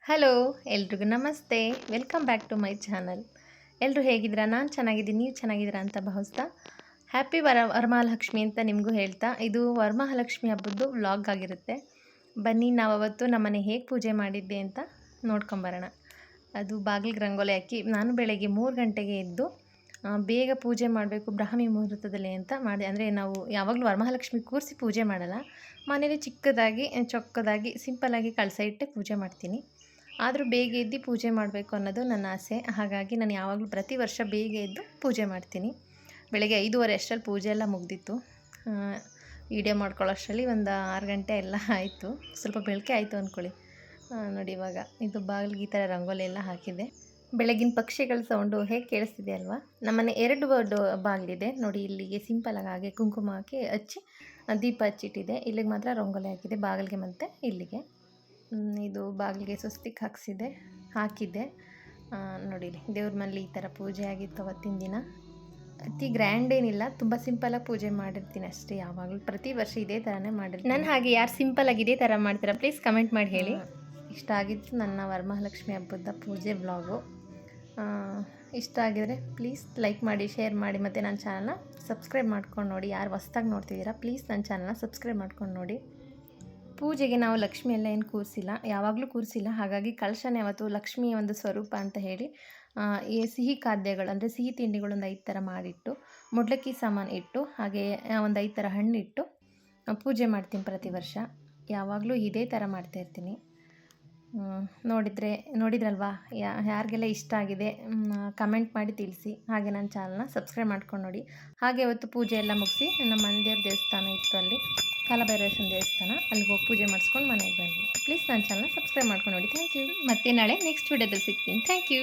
Hello, ಎಲ್ರಿಗೂ ನಮಸ್ತೆ. Welcome back to my channel. ಎಲ್ಲರೂ ಹೇಗಿದ್ದೀರಾ? ನಾನು ಚೆನ್ನಾಗಿದ್ದೀನಿ, ನೀವು ಚೆನ್ನಾಗಿದ್ದೀರಾ ಅಂತ ಭಾವಿಸ್ತಾ ಹ್ಯಾಪಿ ವರಮಹಾಲಕ್ಷ್ಮಿ ಅಂತ ನಿಮಗೂ ಹೇಳ್ತಾ, ಇದು ವರಮಹಾಲಕ್ಷ್ಮಿ ಹಬ್ಬದ್ದು ವ್ಲಾಗ್ ಆಗಿರುತ್ತೆ. ಬನ್ನಿ, ನಾವು ಅವತ್ತು ನಮ್ಮನೆ ಹೇಗೆ ಪೂಜೆ ಮಾಡಿದ್ದೆ ಅಂತ ನೋಡ್ಕೊಂಬರೋಣ. ಅದು ಬಾಗಿಲಿಗೆ ರಂಗೋಲಿ ಹಾಕಿ ನಾನು ಬೆಳಗ್ಗೆ 3 ಗಂಟೆಗೆ ಎದ್ದು ಬೇಗ ಪೂಜೆ ಮಾಡಬೇಕು ಬ್ರಾಹ್ಮಿ ಮುಹೂರ್ತದಲ್ಲಿ ಅಂತ ಮಾಡಿದೆ. ಅಂದರೆ ನಾವು ಯಾವಾಗಲೂ ವರಮಹಾಲಕ್ಷ್ಮಿ ಕೂರಿಸಿ ಪೂಜೆ ಮಾಡಲ್ಲ, ಮನೇಲಿ ಚಿಕ್ಕದಾಗಿ ಚೊಕ್ಕದಾಗಿ ಸಿಂಪಲ್ಲಾಗಿ ಕಳಸ ಇಟ್ಟೆ ಪೂಜೆ ಮಾಡ್ತೀನಿ. ಆದರೂ ಬೇಗ ಎದ್ದು ಪೂಜೆ ಮಾಡಬೇಕು ಅನ್ನೋದು ನನ್ನ ಆಸೆ. ಹಾಗಾಗಿ ನಾನು ಯಾವಾಗಲೂ ಪ್ರತಿ ವರ್ಷ ಬೇಗ ಎದ್ದು ಪೂಜೆ ಮಾಡ್ತೀನಿ. ಬೆಳಗ್ಗೆ 5:30 ಅಷ್ಟರಲ್ಲಿ ಪೂಜೆ ಎಲ್ಲ ಮುಗ್ದಿತ್ತು. ವಿಡಿಯೋ ಮಾಡ್ಕೊಳ್ಳೋಷ್ಟರಲ್ಲಿ ಒಂದು 6 ಗಂಟೆ ಎಲ್ಲ ಆಯಿತು. ಸ್ವಲ್ಪ ಬೆಳಕೆ ಆಯಿತು ಅಂದ್ಕೊಳ್ಳಿ. ನೋಡಿ, ಇವಾಗ ಇದು ಬಾಗಿಲಿಗೆ ಈ ಥರ ರಂಗೋಲಿ ಎಲ್ಲ ಹಾಕಿದೆ. ಬೆಳಗಿನ ಪಕ್ಷಿಗಳ ಸೌಂಡು ಹೇಗೆ ಕೇಳಿಸ್ತಿದೆ ಅಲ್ವಾ? ನಮ್ಮನೆ 2 ಬಾಗಿಲಿದೆ ನೋಡಿ. ಇಲ್ಲಿಗೆ ಸಿಂಪಲಾಗಿ ಹಾಗೆ ಕುಂಕುಮ ಹಾಕಿ ಹಚ್ಚಿ ದೀಪ ಹಚ್ಚಿಟ್ಟಿದೆ. ಇಲ್ಲಿಗೆ ಮಾತ್ರ ರಂಗೋಲಿ ಹಾಕಿದೆ, ಬಾಗಿಲಿಗೆ ಮತ್ತು ಇಲ್ಲಿಗೆ. ಇದು ಬಾಗಿಲಿಗೆ ಸ್ವಸ್ತಿಕ್ ಹಾಕಿದ್ದೆ ನೋಡಿ. ದೇವ್ರ ಮನೇಲಿ ಈ ಥರ ಪೂಜೆ ಆಗಿತ್ತು ಅವತ್ತಿನ ದಿನ. ಅತಿ ಗ್ರ್ಯಾಂಡ್ ಏನಿಲ್ಲ, ತುಂಬ ಸಿಂಪಲಾಗಿ ಪೂಜೆ ಮಾಡಿರ್ತೀನಿ ಅಷ್ಟೇ. ಯಾವಾಗಲೂ ಪ್ರತಿ ವರ್ಷ ಇದೇ ಥರನೇ ಮಾಡಿರ್ತೀನಿ. ನಾನು ಹಾಗೆ ಯಾರು ಸಿಂಪಲಾಗಿ ಇದೇ ಥರ ಮಾಡ್ತೀರಾ ಪ್ಲೀಸ್ ಕಮೆಂಟ್ ಮಾಡಿ ಹೇಳಿ. ಇಷ್ಟ ಆಗಿತ್ತು ನನ್ನ ವರಮಹಾಲಕ್ಷ್ಮಿ ಹಬ್ಬದ ಪೂಜೆ ವ್ಲಾಗು. ಇಷ್ಟ ಆಗಿದರೆ ಪ್ಲೀಸ್ ಲೈಕ್ ಮಾಡಿ, ಶೇರ್ ಮಾಡಿ, ಮತ್ತು ನನ್ನ ಚಾನಲ್ನ ಸಬ್ಸ್ಕ್ರೈಬ್ ಮಾಡ್ಕೊಂಡು ನೋಡಿ. ಯಾರು ಹೊಸ್ದಾಗಿ ನೋಡ್ತಿದ್ದೀರಾ ಪ್ಲೀಸ್ ನನ್ನ ಚಾನಲ್ನ ಸಬ್ಸ್ಕ್ರೈಬ್ ಮಾಡ್ಕೊಂಡು ನೋಡಿ. ಪೂಜೆಗೆ ನಾವು ಲಕ್ಷ್ಮಿ ಎಲ್ಲ ಏನು ಕೂರಿಸಿಲ್ಲ, ಯಾವಾಗಲೂ ಕೂರಿಸಿಲ್ಲ. ಹಾಗಾಗಿ ಕಳಶನೇ ಅವತ್ತು ಲಕ್ಷ್ಮಿಯ ಒಂದು ಸ್ವರೂಪ ಅಂತ ಹೇಳಿ ಈ ಸಿಹಿ ಖಾದ್ಯಗಳು ಅಂದರೆ ಸಿಹಿ ತಿಂಡಿಗಳೊಂದು 5 ಥರ ಮಾಡಿಟ್ಟು, ಮುಡ್ಲಕ್ಕಿ ಸಾಮಾನು ಇಟ್ಟು, ಹಾಗೆ ಒಂದು 5 ಥರ ಹಣ್ಣಿಟ್ಟು ಪೂಜೆ ಮಾಡ್ತೀನಿ ಪ್ರತಿ ವರ್ಷ. ಯಾವಾಗಲೂ ಇದೇ ಥರ ಮಾಡ್ತಾಯಿರ್ತೀನಿ. ನೋಡಿದ್ರಲ್ವಾ? ಯಾರಿಗೆಲ್ಲ ಇಷ್ಟ ಆಗಿದೆ ಕಮೆಂಟ್ ಮಾಡಿ ತಿಳಿಸಿ. ಹಾಗೆ ನನ್ನ ಚಾನಲ್ನ ಸಬ್ಸ್ಕ್ರೈಬ್ ಮಾಡ್ಕೊಂಡು ನೋಡಿ. ಹಾಗೆ ಅವತ್ತು ಪೂಜೆ ಎಲ್ಲ ಮುಗಿಸಿ ನಮ್ಮ ಮನೆ ದೇವ್ರ ದೇವಸ್ಥಾನ ಇತ್ತು, ಅಲ್ಲಿ ಕಾಲಭೈರವೇಶ್ವರನ ದೇವಸ್ಥಾನ, ಅಲ್ಲಿಗೆ ಹೋಗಿ ಪೂಜೆ ಮಾಡಿಸ್ಕೊಂಡು ಮನೆಗೆ ಬಂದ್ವಿ. ಪ್ಲೀಸ್ ನನ್ನ ಚಾನಲ್ನ ಸಬ್ಸ್ಕ್ರೈಬ್ ಮಾಡ್ಕೊಂಡು ನೋಡಿ. Thank you. ಮತ್ತೆ ನಾಳೆ ನೆಕ್ಸ್ಟ್ ವಿಡಿಯೋದಲ್ಲಿ ಸಿಗ್ತೀನಿ. Thank you.